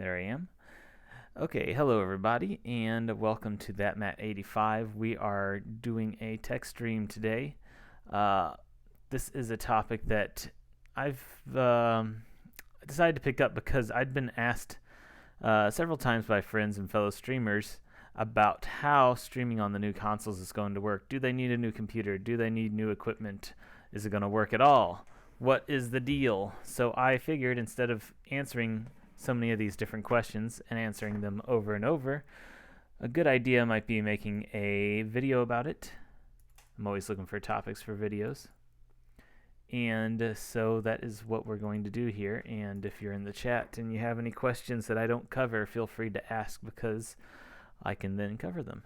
There I am. Okay, hello everybody, and welcome to That Matt 85. We are doing a tech stream today. Uh, this is a topic that I've decided to pick up because I'd been asked several times by friends and fellow streamers about how streaming on the new consoles is going to work. Do they need a new computer? Do they need new equipment? Is it going to work at all? What is the deal? So I figured instead of answering so many of these different questions and answering them over and over, a good idea might be making a video about it. I'm always looking for topics for videos. And so that is what we're going to do here. And if you're in the chat and you have any questions that I don't cover, feel free to ask because I can then cover them.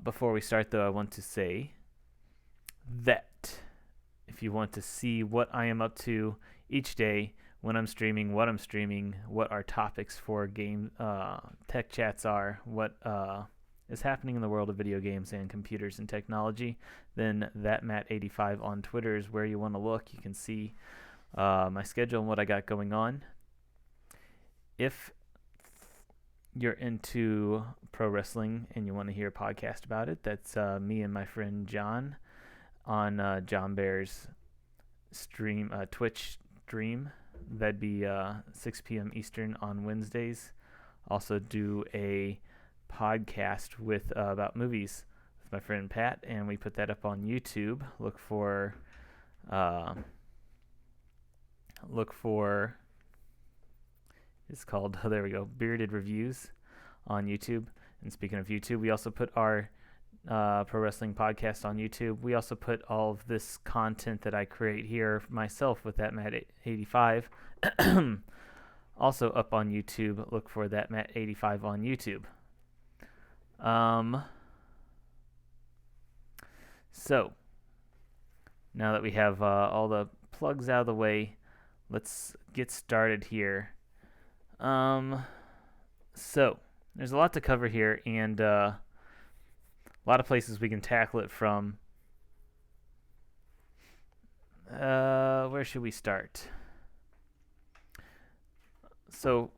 Before we start, though, I want to say that if you want to see what I am up to each day, when I'm streaming, what our topics for game tech chats are, what is happening in the world of video games and computers and technology, then that Matt85 on Twitter is where you want to look. You can see my schedule and what I got going on. If you're into pro wrestling and you want to hear a podcast about it, that's me and my friend John on John Bear's stream, Twitch stream. That'd be 6 p.m. Eastern on Wednesdays. Also do a podcast with about movies with my friend Pat, and we put that up on YouTube. Look for it's called there we go, Bearded Reviews on YouTube. And speaking of YouTube, we also put our pro wrestling podcast on YouTube. We also put all of this content that I create here myself with that Matt 85 also up on YouTube. Look for that Matt 85 on YouTube. So now that we have all the plugs out of the way, let's get started here. So there's a lot to cover here, and a lot of places we can tackle it from. Where should we start? So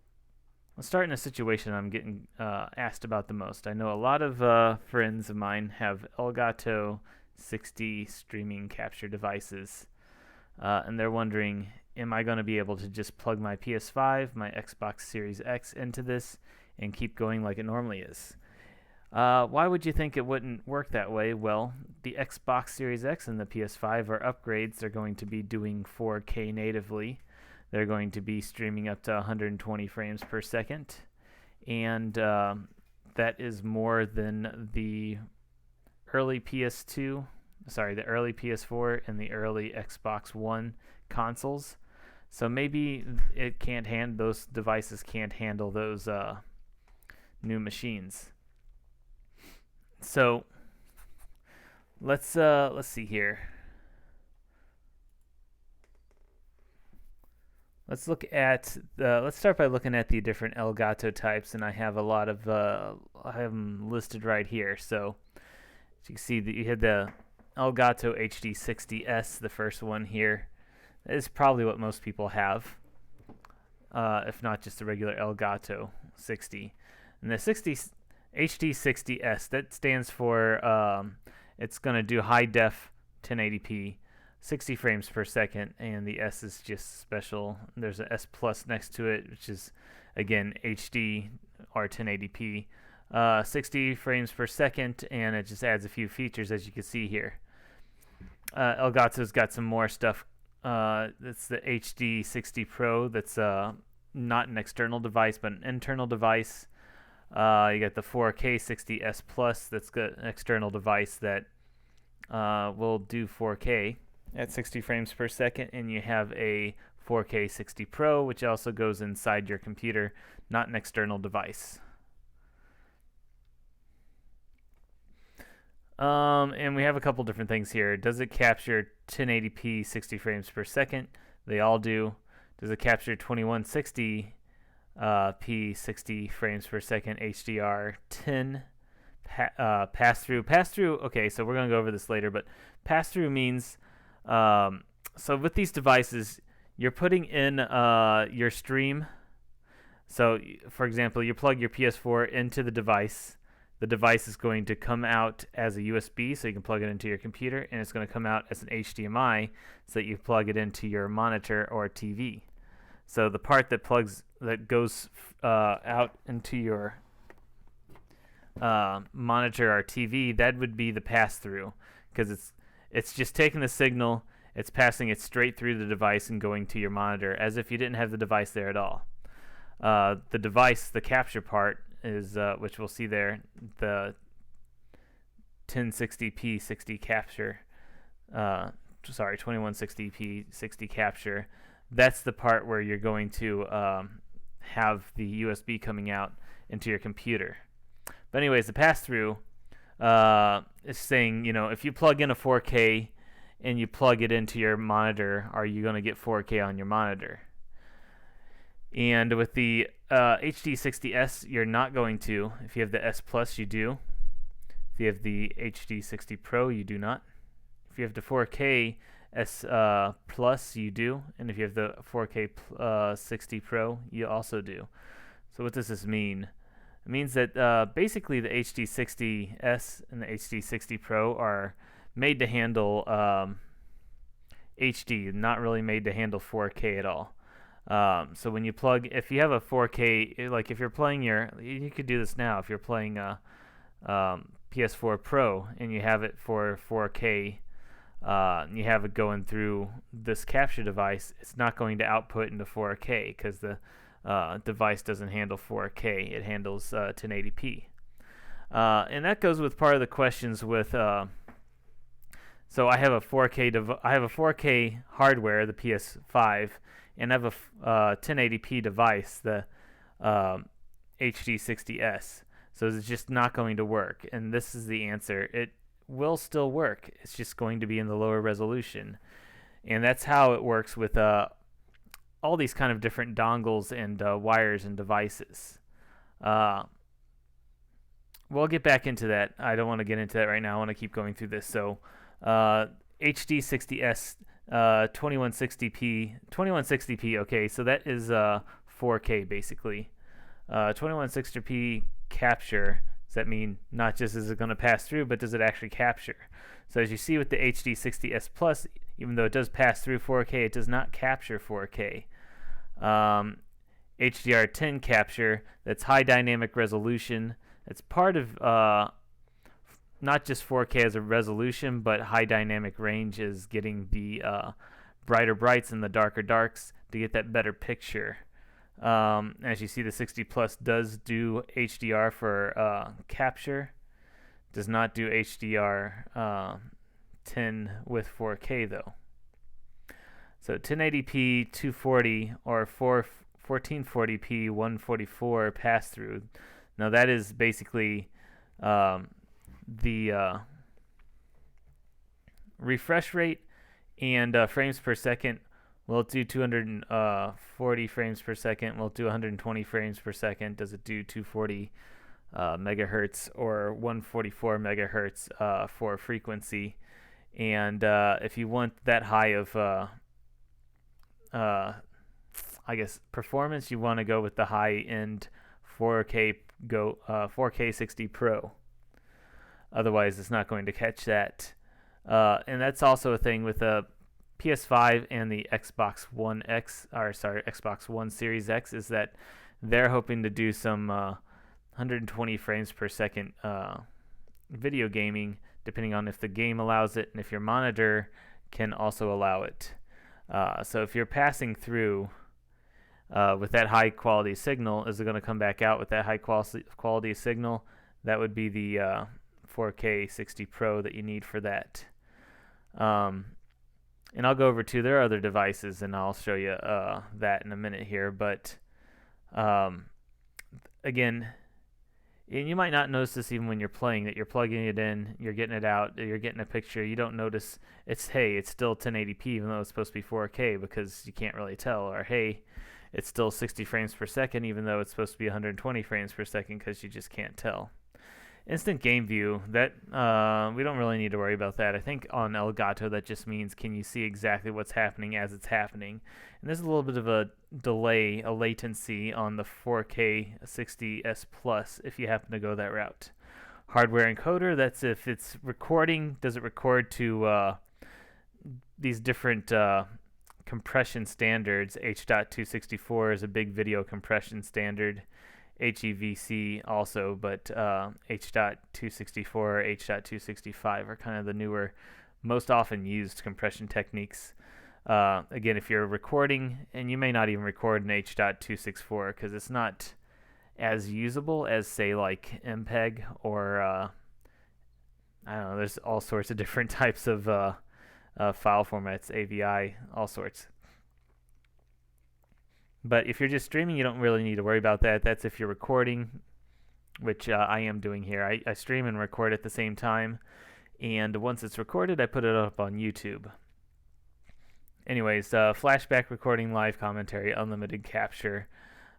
let's start in a situation I'm getting asked about the most. I know a lot of friends of mine have Elgato 60 streaming capture devices, and they're wondering, am I going to be able to just plug my PS5, my Xbox Series X into this and keep going like it normally is? Why would you think it wouldn't work that way? Well, the Xbox Series X and the PS5 are upgrades. They're going to be doing 4K natively. They're going to be streaming up to 120 frames per second. And that is more than the early PS4 and the early Xbox One consoles. So maybe those devices can't handle those new machines. So let's see here. Let's start by looking at the different Elgato types, and I have a lot of I have them listed right here. So as you can see, you had the Elgato HD60S, the first one here. That is probably what most people have, if not just the regular Elgato 60. And the HD60S, that stands for it's going to do high def 1080p, 60 frames per second, and the S is just special. There's an S plus next to it, which is again HD or 1080p, 60 frames per second, and it just adds a few features as you can see here. Elgato's got some more stuff. That's the HD60 Pro. That's not an external device, but an internal device. You got the 4K 60S Plus. That's got an external device that will do 4K at 60 frames per second, and you have a 4K 60 Pro, which also goes inside your computer, not an external device. And we have a couple different things here. Does it capture 1080p 60 frames per second? They all do. Does it capture 2160 p 60 frames per second HDR 10 pass through? Okay, so we're going to go over this later, but pass through means so with these devices, you're putting in your stream So, for example, you plug your PS4 into the device. The device is going to come out as a USB, so you can plug it into your computer, and it's going to come out as an HDMI, so that you plug it into your monitor or TV. So the part that goes out into your monitor or TV, that would be the pass-through, because it's just taking the signal, it's passing it straight through the device and going to your monitor, as if you didn't have the device there at all. The device, the capture part, is which we'll see there, the 1060p 60 capture. 2160p 60 capture. That's the part where you're going to have the USB coming out into your computer. But anyways, the pass-through is saying, if you plug in a 4K and you plug it into your monitor, are you going to get 4K on your monitor? And with the HD60S, you're not going to. If you have the S Plus, you do. If you have the HD60 Pro, you do not. If you have the 4K S Plus, you do. And if you have the 4K 60 Pro, you also do. So what does this mean? It means that basically the HD60S and the HD60 Pro are made to handle HD, not really made to handle 4K at all. So when you plug, if you have a 4K, like if you're playing you could do this now. If you're playing a PS4 Pro and you have it for 4K, and you have it going through this capture device, it's not going to output into 4K because the device doesn't handle 4K. It handles 1080p. And that goes with part of the questions with. So I have a 4K hardware, the PS5, and I have a 1080p device, the HD60S. So it's just not going to work. And this is the answer. It will still work. It's just going to be in the lower resolution. And that's how it works with all these kind of different dongles and wires and devices. We'll get back into that. I don't want to get into that right now. I want to keep going through this. So HD60S 2160p. Okay, so that is 4K basically. 2160p capture. Does that mean not just is it going to pass through, but does it actually capture? So as you see with the HD60S Plus, even though it does pass through 4K, it does not capture 4K. HDR10 capture, that's high dynamic resolution. It's part of not just 4K as a resolution, but high dynamic range is getting the brighter brights and the darker darks to get that better picture. As you see, the 60 Plus does do HDR for capture, does not do HDR 10 with 4K though. So 1080p 240 or 1440p 144 pass through. Now that is basically the refresh rate and frames per second. Will it do 240 frames per second? Will it do 120 frames per second? Does it do 240 megahertz or 144 megahertz for frequency? And if you want that high of I guess performance, you want to go with the high-end 4K 60 Pro. Otherwise, it's not going to catch that. And that's also a thing with the PS5 and the Xbox One Xbox One Series X, is that they're hoping to do some 120 frames per second video gaming, depending on if the game allows it and if your monitor can also allow it. So if you're passing through with that high quality signal, is it going to come back out with that high quality signal? That would be the 4K 60 Pro that you need for that. And I'll go over to their other devices and I'll show you that in a minute here. But again, and you might not notice this even when you're playing, that you're plugging it in, you're getting it out, you're getting a picture. You don't notice it's still 1080p even though it's supposed to be 4K, because you can't really tell. Or hey, it's still 60 frames per second even though it's supposed to be 120 frames per second, because you just can't tell. Instant game view, that we don't really need to worry about that. I think on Elgato that just means can you see exactly what's happening as it's happening. And there's a little bit of a delay, a latency on the 4K 60S Plus if you happen to go that route. Hardware encoder, that's if it's recording, does it record to these different compression standards. H.264 is a big video compression standard. HEVC also, but H.264, H.265 are kind of the newer, most often used compression techniques. Again, if you're recording, and you may not even record in H.264 because it's not as usable as, say, like MPEG or I don't know, there's all sorts of different types of file formats, AVI, all sorts. But if you're just streaming, you don't really need to worry about that. That's if you're recording, which I am doing here. I stream and record at the same time, and once it's recorded, I put it up on YouTube. Anyways, flashback recording, live commentary, unlimited capture.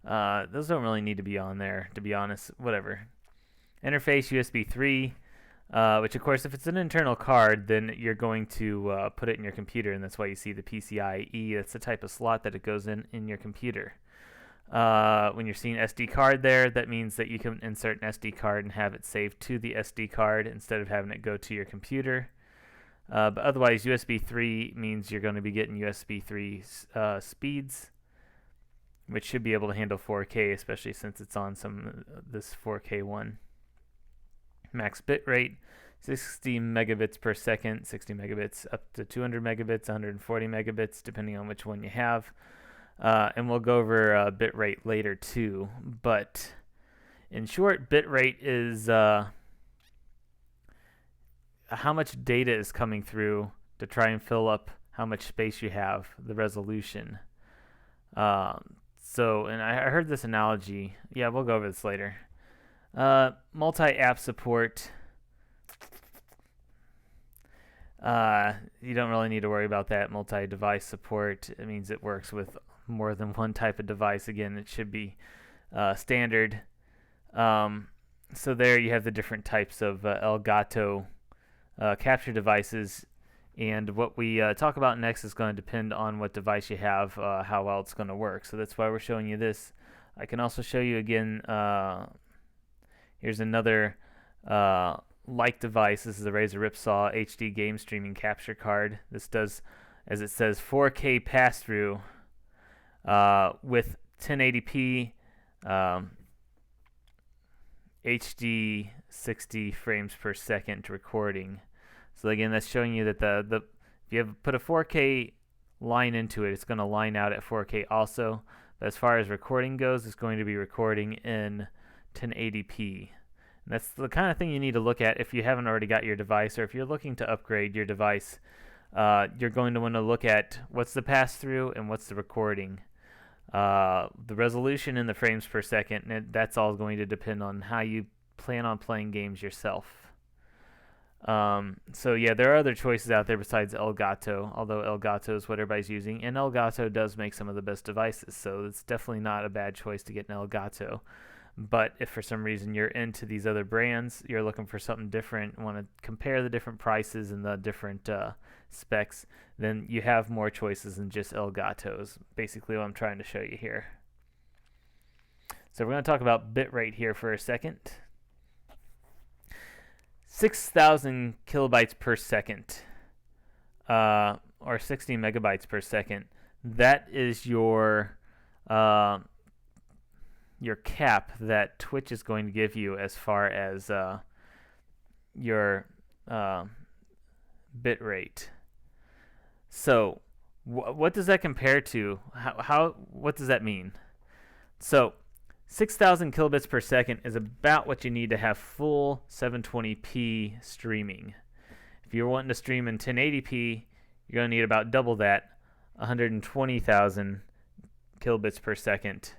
Those don't really need to be on there, to be honest. Whatever. Interface, USB 3. Which, of course, if it's an internal card, then you're going to put it in your computer, and that's why you see the PCIe. That's the type of slot that it goes in your computer. When you're seeing SD card there, that means that you can insert an SD card and have it saved to the SD card instead of having it go to your computer. But otherwise, USB 3 means you're going to be getting USB 3 speeds, which should be able to handle 4K, especially since it's on this 4K one. Max bit rate, 60 megabits per second, 60 megabits up to 200 megabits, 140 megabits, depending on which one you have. And we'll go over bit rate later too. But in short, bit rate is how much data is coming through to try and fill up how much space you have, the resolution. And I heard this analogy. Yeah, we'll go over this later. Multi-app support. You don't really need to worry about that. Multi-device support. It means it works with more than one type of device. Again, it should be standard. So there you have the different types of Elgato capture devices. And what we talk about next is going to depend on what device you have, how well it's going to work. So that's why we're showing you this. I can also show you again. Here's another like device. This is a Razer Ripsaw HD game streaming capture card. This does, as it says, 4K pass-through with 1080p HD 60 frames per second recording. So again, that's showing you that if you have put a 4K line into it, it's going to line out at 4K also. But as far as recording goes, it's going to be recording in 1080p. And that's the kind of thing you need to look at if you haven't already got your device, or if you're looking to upgrade your device. You're going to want to look at what's the pass-through and what's the recording. The resolution and the frames per second, and that's all going to depend on how you plan on playing games yourself. So yeah, there are other choices out there besides Elgato, although Elgato is what everybody's using, and Elgato does make some of the best devices, so it's definitely not a bad choice to get an Elgato. But if for some reason you're into these other brands, you're looking for something different, want to compare the different prices and the different specs, then you have more choices than just Elgatos. Basically what I'm trying to show you here. So we're going to talk about bitrate here for a second. 6,000 kilobytes per second, or 60 megabytes per second. That is your cap that Twitch is going to give you as far as your bit rate. So what does that compare to? What does that mean? So 6,000 kilobits per second is about what you need to have full 720p streaming. If you're wanting to stream in 1080p, you're going to need about double that, 120,000 kilobits per second.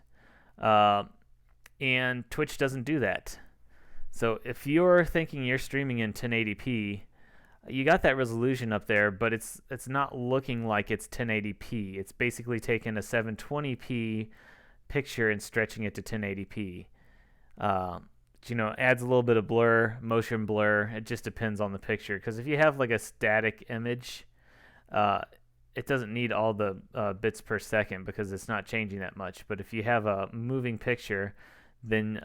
And Twitch doesn't do that. So if you're thinking you're streaming in 1080p, you got that resolution up there, but it's not looking like it's 1080p. It's basically taking a 720p picture and stretching it to 1080p. adds a little bit of blur, motion blur. It just depends on the picture. Because if you have like a static image, it doesn't need all the bits per second because it's not changing that much. But if you have a moving picture, then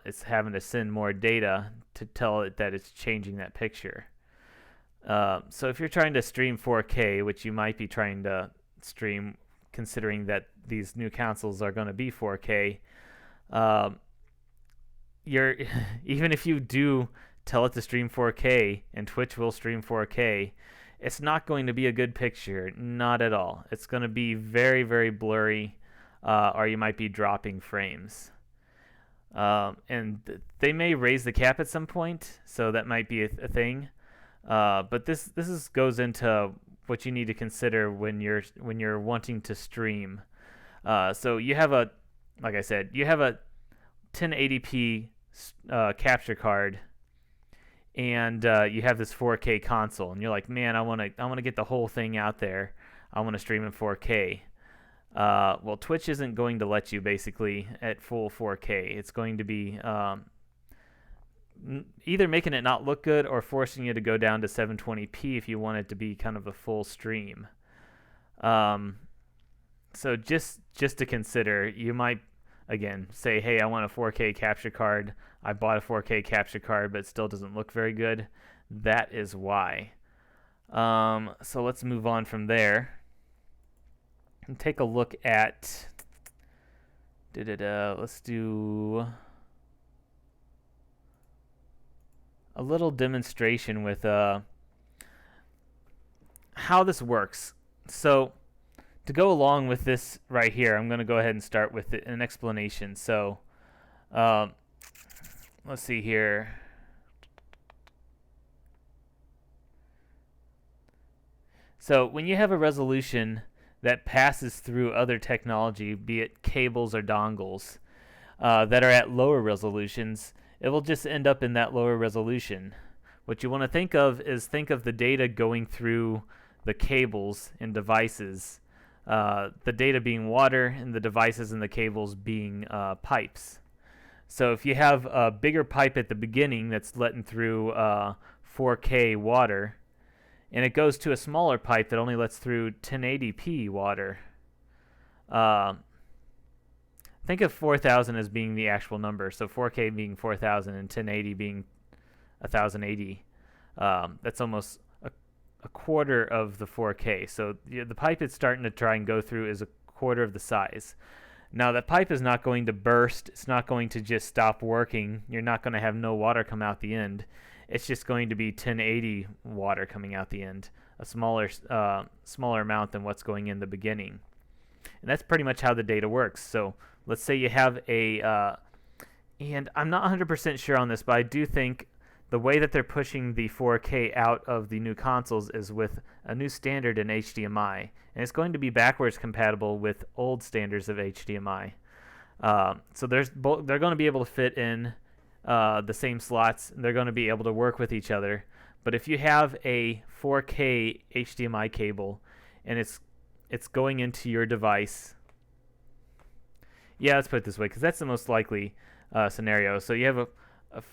it's having to send more data to tell it that it's changing that picture. So if you're trying to stream 4K, which you might be trying to stream considering that these new consoles are going to be 4K, you're even if you do tell it to stream 4K and Twitch will stream 4K, it's not going to be a good picture, not at all. It's going to be very, very blurry, or you might be dropping frames. And they may raise the cap at some point, so that might be a thing. But this goes into what you need to consider when you're wanting to stream. So you have like I said, you have a 1080p capture card, and you have this 4K console, and you're like, man, I want to get the whole thing out there. I want to stream in 4K. Well, Twitch isn't going to let you basically at full 4K. It's going to be either making it not look good or forcing you to go down to 720p if you want it to be kind of a full stream. So just to consider, you might again say, hey, I want a 4K capture card. I bought a 4K capture card, but it still doesn't look very good. That is why. So let's move on from there and take a look at. Let's do a little demonstration with how this works. So to go along with this right here, I'm going to go ahead and start with an explanation. So let's see here. So when you have a resolution that passes through other technology, be it cables or dongles, that are at lower resolutions, it will just end up in that lower resolution. What you want to think of the data going through the cables and devices, the data being water and the devices and the cables being pipes. So if you have a bigger pipe at the beginning that's letting through 4K water, and it goes to a smaller pipe that only lets through 1080p water, think of 4,000 as being the actual number. So 4K being 4,000 and 1080 being 1080. That's almost a quarter of the 4K. So the pipe it's starting to try and go through is a quarter of the size. Now that pipe is not going to burst. It's not going to just stop working. You're not going to have no water come out the end. It's just going to be 1080 water coming out the end, a smaller amount than what's going in the beginning. And that's pretty much how the data works. So let's say you have and I'm not 100% sure on this, but I do think the way that they're pushing the 4K out of the new consoles is with a new standard in HDMI. And it's going to be backwards compatible with old standards of HDMI. So they're going to be able to fit in the same slots. They're going to be able to work with each other. But if you have a 4K HDMI cable and it's going into your device, let's put it this way, because that's the most likely scenario. So you have a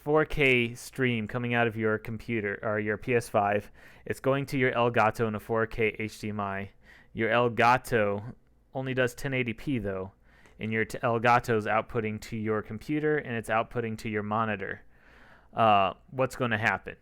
4K stream coming out of your computer or your PS5. It's going to your Elgato in a 4K HDMI. Your Elgato only does 1080p though, and your Elgato is outputting to your computer and it's outputting to your monitor. What's going to happen?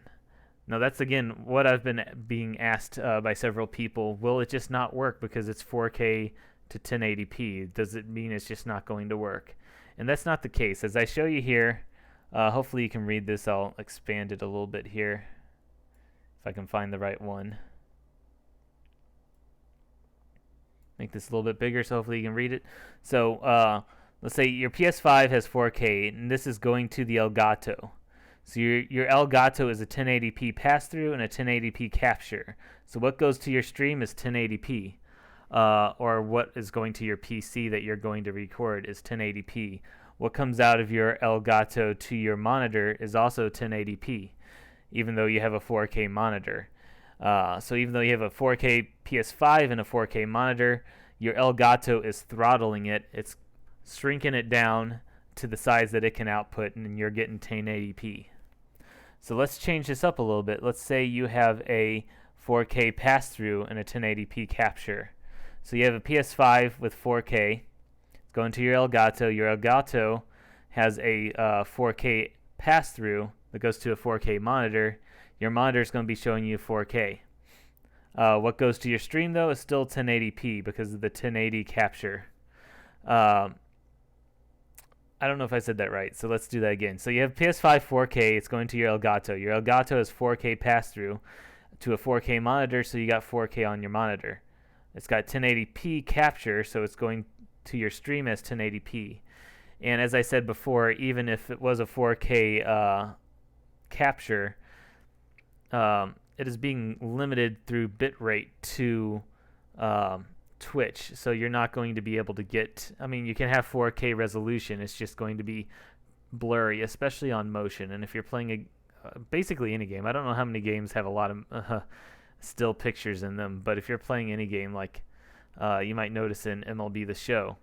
Now that's again what I've been being asked by several people. Will it just not work because it's 4K to 1080p? Does it mean it's just not going to work? And that's not the case. As I show you here, hopefully you can read this. I'll expand it a little bit here if I can find the right one. Make this a little bit bigger so hopefully you can read it. So let's say your PS5 has 4K and this is going to the Elgato. So your Elgato is a 1080p pass-through and a 1080p capture. So what goes to your stream is 1080p. Or what is going to your PC that you're going to record is 1080p. What comes out of your Elgato to your monitor is also 1080p, even though you have a 4K monitor. So even though you have a 4K PS5 and a 4K monitor, your Elgato is throttling it. It's shrinking it down to the size that it can output, and you're getting 1080p. So let's change this up a little bit. Let's say you have a 4K pass-through and a 1080p capture. So you have a PS5 with 4K. It's going to your Elgato. Your Elgato has a 4K pass-through that goes to a 4K monitor. Your monitor is going to be showing you 4K. What goes to your stream, though, is still 1080p because of the 1080 capture. I don't know if I said that right, so let's do that again. So you have PS5 4K, it's going to your Elgato. Your Elgato has 4K pass-through to a 4K monitor, so you got 4K on your monitor. It's got 1080p capture, so it's going to your stream as 1080p. And as I said before, even if it was a 4K capture, it is being limited through bitrate to Twitch, so you're not going to be able to get, I mean, you can have 4K resolution, it's just going to be blurry, especially on motion. And if you're playing basically any game, I don't know how many games have a lot of still pictures in them, but if you're playing any game, like you might notice in MLB The Show,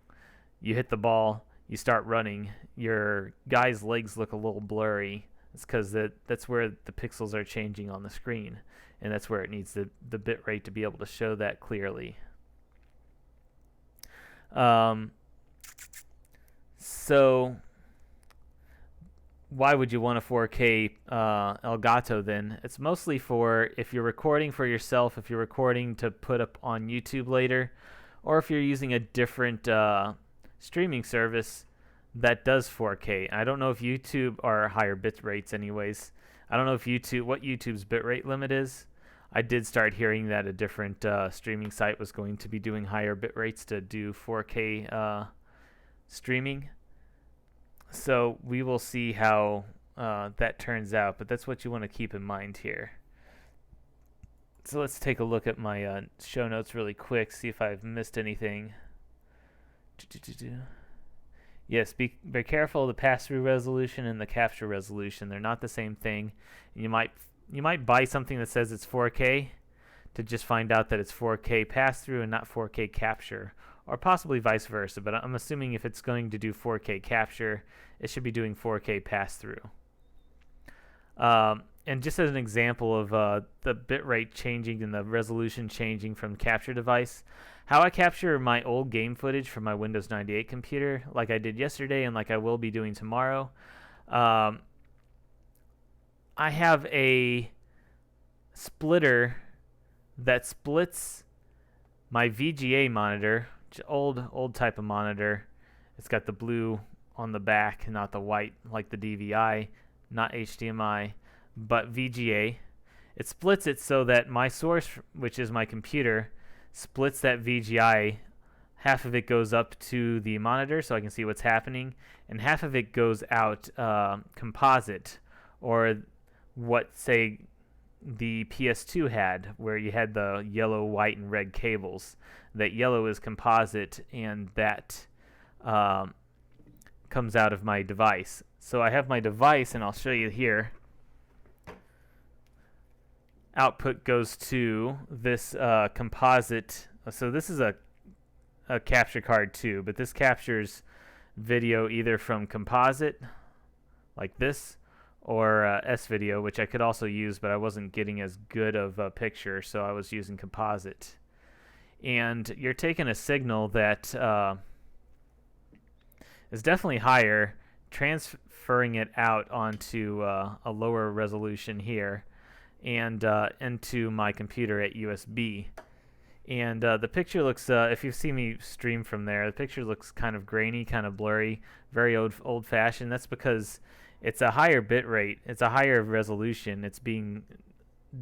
you hit the ball, you start running, your guy's legs look a little blurry. It's because that's where the pixels are changing on the screen, and that's where it needs the bit rate to be able to show that clearly. So why would you want a 4K Elgato then? It's mostly for if you're recording for yourself, if you're recording to put up on YouTube later, or if you're using a different streaming service that does 4K. I don't know if YouTube are higher bit rates anyways. I don't know if what YouTube's bitrate limit is. I did start hearing that a different streaming site was going to be doing higher bit rates to do 4K streaming. So we will see how that turns out, but that's what you want to keep in mind here. So let's take a look at my show notes really quick, see if I've missed anything. Yes, be careful of the pass-through resolution and the capture resolution. They're not the same thing. You might buy something that says it's 4K to just find out that it's 4K pass-through and not 4K capture, or possibly vice versa. But I'm assuming if it's going to do 4K capture, it should be doing 4K pass-through. And just as an example of the bitrate changing and the resolution changing from capture device, how I capture my old game footage from my Windows 98 computer, like I did yesterday and like I will be doing tomorrow, I have a splitter that splits my VGA monitor, which is old type of monitor. It's got the blue on the back, not the white like the DVI, not HDMI, but VGA. It splits it so that my source, which is my computer, splits that VGI. Half of it goes up to the monitor so I can see what's happening, and half of it goes out composite, or what, say, the PS2 had, where you had the yellow, white, and red cables. That yellow is composite, and that comes out of my device. So I have my device, and I'll show you here. Output goes to this composite. So this is a capture card too, but this captures video either from composite, like this, or S-Video, which I could also use, but I wasn't getting as good of a picture, so I was using composite. And you're taking a signal that is definitely higher, transferring it out onto a lower resolution here, and into my computer at USB. And the picture looks, if you see me stream from there, the picture looks kind of grainy, kind of blurry, very old-fashioned. That's because it's a higher bit rate, it's a higher resolution. It's being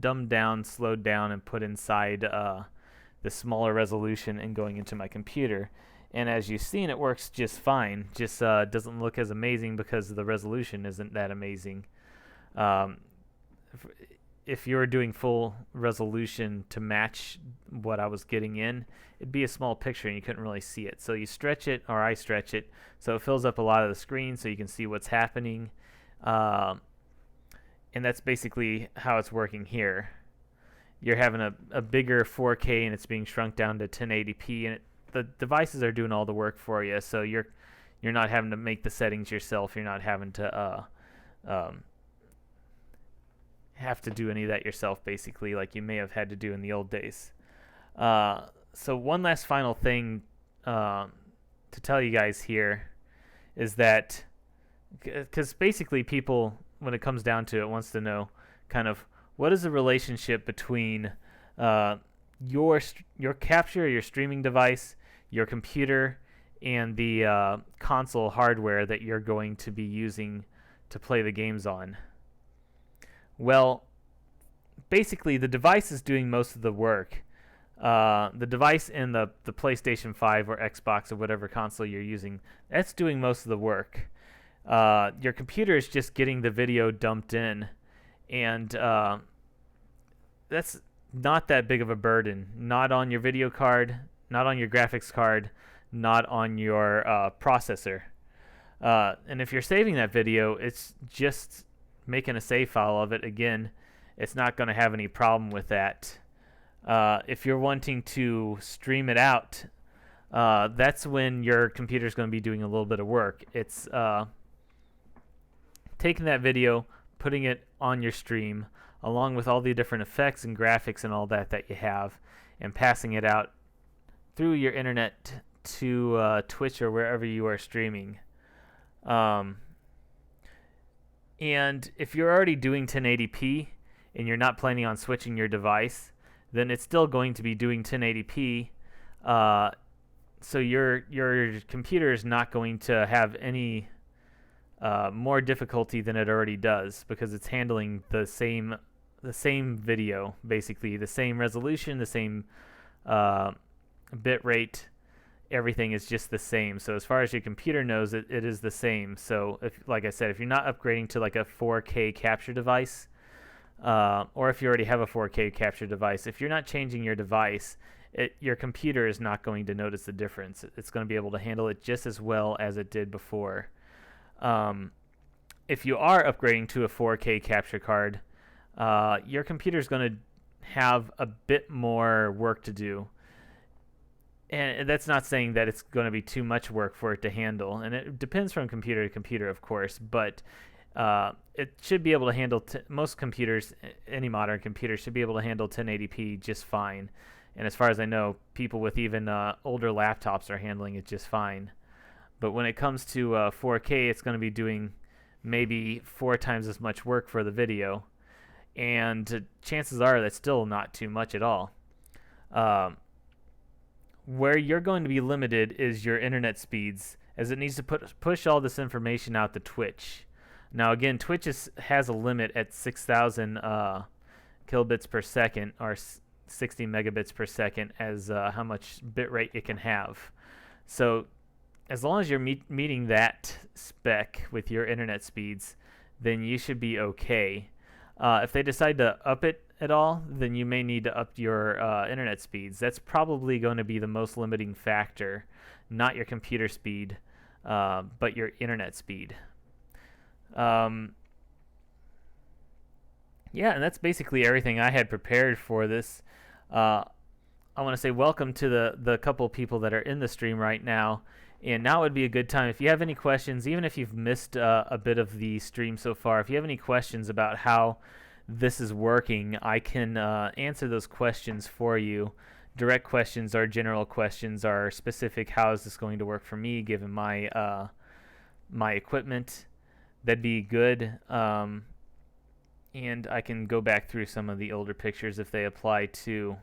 dumbed down, slowed down, and put inside the smaller resolution and going into my computer. And as you've seen, it works just fine. Just doesn't look as amazing because the resolution isn't that amazing. If you were doing full resolution to match what I was getting in, it'd be a small picture and you couldn't really see it. So you stretch it, or I stretch it, so it fills up a lot of the screen so you can see what's happening. And that's basically how it's working here. You're having a bigger 4K and it's being shrunk down to 1080p, and the devices are doing all the work for you. So you're you're not having to make the settings yourself. You're not having to have to do any of that yourself, basically, like you may have had to do in the old days. So one last final thing to tell you guys here is that, because basically people, when it comes down to it, wants to know kind of what is the relationship between your capture, your streaming device, your computer, and the console hardware that you're going to be using to play the games on. Well, basically the device is doing most of the work. The device in the PlayStation 5 or Xbox or whatever console you're using, that's doing most of the work. Your computer is just getting the video dumped in, and that's not that big of a burden. Not on your video card, not on your graphics card, not on your processor. And if you're saving that video, it's just making a save file of it. Again, it's not going to have any problem with that. If you're wanting to stream it out, that's when your computer's going to be doing a little bit of work. It's taking that video, putting it on your stream, along with all the different effects and graphics and all that you have, and passing it out through your internet to Twitch or wherever you are streaming. And if you're already doing 1080p and you're not planning on switching your device, then it's still going to be doing 1080p. So your computer is not going to have any more difficulty than it already does, because it's handling the same video, basically the same resolution, the same bit rate. Everything is just the same. So as far as your computer knows, it is the same. So if, like I said, if you're not upgrading to like a 4K capture device, or if you already have a 4K capture device, if you're not changing your device, your computer is not going to notice the difference. It's going to be able to handle it just as well as it did before. If you are upgrading to a 4K capture card, your computer is going to have a bit more work to do. And that's not saying that it's going to be too much work for it to handle. And it depends from computer to computer, of course. But it should be able to handle, most computers, any modern computer should be able to handle 1080p just fine. And as far as I know, people with even older laptops are handling it just fine. But when it comes to 4K, it's going to be doing maybe 4 times as much work for the video. And chances are that's still not too much at all. Where you're going to be limited is your internet speeds, as it needs to push all this information out to Twitch. Now again, Twitch has a limit at 6,000 kilobits per second, or 60 megabits per second, as how much bitrate it can have. So as long as you're meeting that spec with your internet speeds, then you should be okay. If they decide to up it at all, then you may need to up your internet speeds. That's probably going to be the most limiting factor, not your computer speed, but your internet speed. Yeah, and that's basically everything I had prepared for this. I want to say welcome to the couple people that are in the stream right now. And now would be a good time. If you have any questions, even if you've missed a bit of the stream so far, if you have any questions about how this is working, I can answer those questions for you. Direct questions are general questions, are specific. How is this going to work for me, given my my equipment? That'd be good. And I can go back through some of the older pictures if they apply too.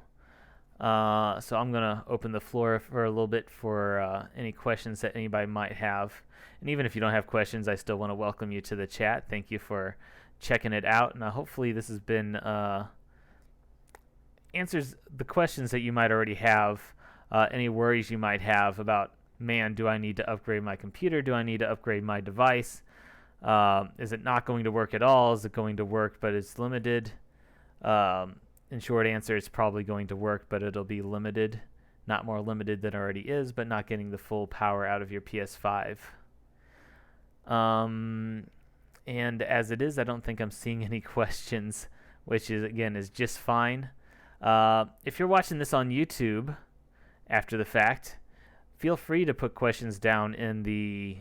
So I'm going to open the floor for a little bit for any questions that anybody might have. And even if you don't have questions, I still want to welcome you to the chat. Thank you for checking it out. And hopefully this has been answers the questions that you might already have, any worries you might have about, man, do I need to upgrade my computer? Do I need to upgrade my device? Is it not going to work at all? Is it going to work but it's limited? In short answer, it's probably going to work, but it'll be limited. Not more limited than it already is, but not getting the full power out of your PS5. And as it is, I don't think I'm seeing any questions, which is, again, is just fine. If you're watching this on YouTube after the fact, feel free to put questions down in the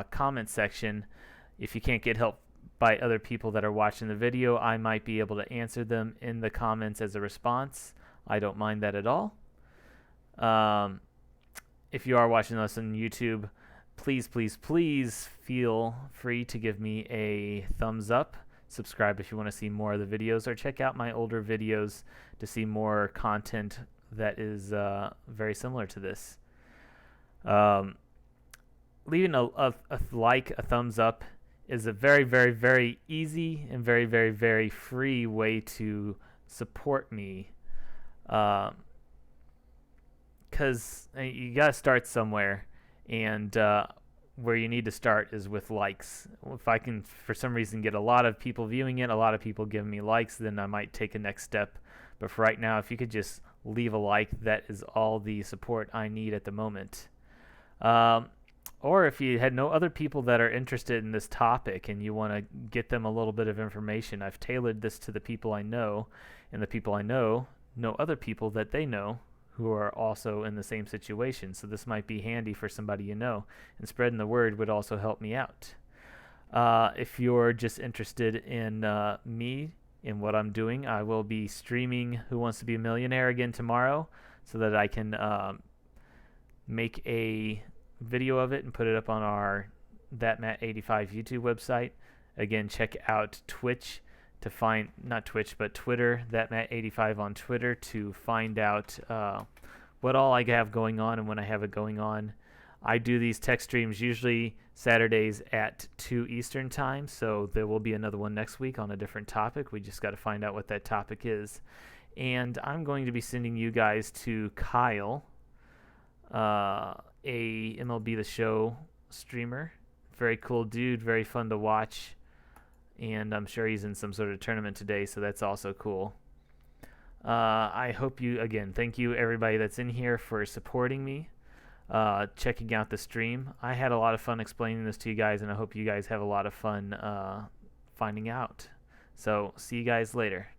comment section. If you can't get help by other people that are watching the video, I might be able to answer them in the comments as a response. I don't mind that at all. If you are watching us on YouTube, please feel free to give me a thumbs up. Subscribe if you want to see more of the videos, or check out my older videos to see more content that is very similar to this. Leaving a like, a thumbs up, is a very easy and very free way to support me. Because you gotta start somewhere, and where you need to start is with likes. If I can, for some reason, get a lot of people viewing it, a lot of people giving me likes, then I might take a next step. But for right now, if you could just leave a like, that is all the support I need at the moment. Or if you had no other people that are interested in this topic and you want to get them a little bit of information, I've tailored this to the people I know, and the people I know other people that they know who are also in the same situation. So this might be handy for somebody you know, and spreading the word would also help me out. If you're just interested in me, in what I'm doing, I will be streaming Who Wants to Be a Millionaire again tomorrow, so that I can make a video of it and put it up on our ThatMatt85 YouTube website. Again, check out Twitch to find, not Twitch, but Twitter, ThatMatt85 on Twitter, to find out what all I have going on and when I have it going on. I do these tech streams usually Saturdays at 2 Eastern time, so there will be another one next week on a different topic. We just got to find out what that topic is. And I'm going to be sending you guys to Kyle, a MLB The Show streamer. Very cool dude, very fun to watch, and I'm sure he's in some sort of tournament today, so that's also cool. I hope you, again, thank you everybody that's in here for supporting me, checking out the stream. I had a lot of fun explaining this to you guys, and I hope you guys have a lot of fun finding out. So see you guys later.